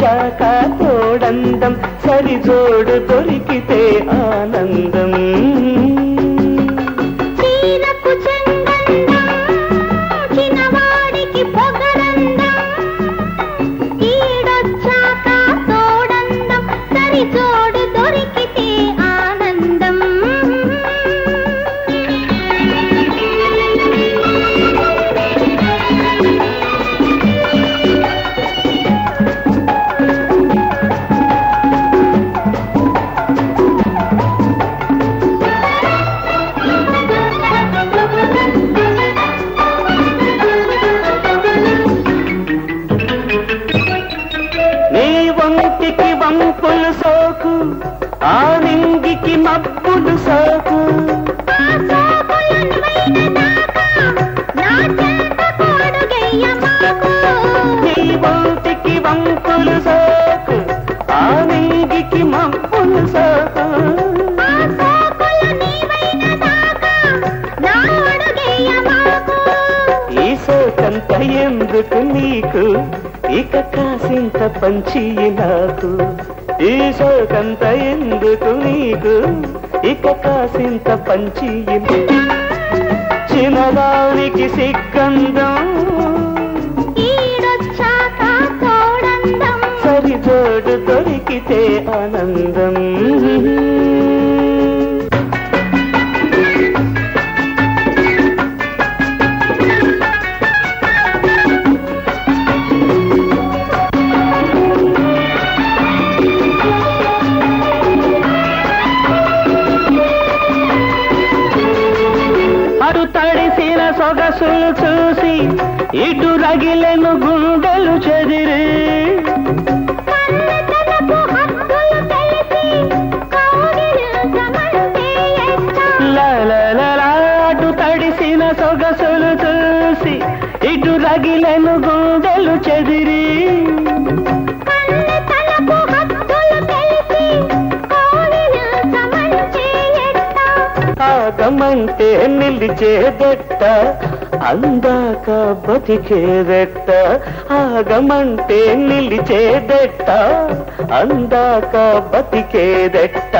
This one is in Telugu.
ఈడొచ్చాక తోడందం సరిజోడు దొరికితే ఆనందం చీరకు చెంగందం చిన్నవాడికి పొగరందం ఈడొచ్చాక తోడందం సరిజోడు దొరికితే ఆనందం వంటికి వంపులు సోకు ఆ నింగికి మబ్బులు సోకు నీ వంటికి వంపులు సోకు ఆ నింగికి మబ్బులు సోకు ఈ సోకంత ఎందుకు నీకు ఇక కాసింత పంచి నాకు ఈ సోకంత ఎందుకు నీకు ఇక కాసింత పంచి చిన్నదానికి సిగ్గందం సరిజోడు దొరికితే ఆనందం అటు తడిసిన సొగసులు చూసి ఇటు రగిలెను గుండెలు చెదిరి అటు తడిసిన సొగసులు చూసి ఇటు రగిలెను గుండెలు చెదిరి ఆగమంటే నిలిచేదెట్ట అందాక బతికేదెట్ట ఆగమంటే నిలిచేదెట్ట అందాక బతికేదెట్ట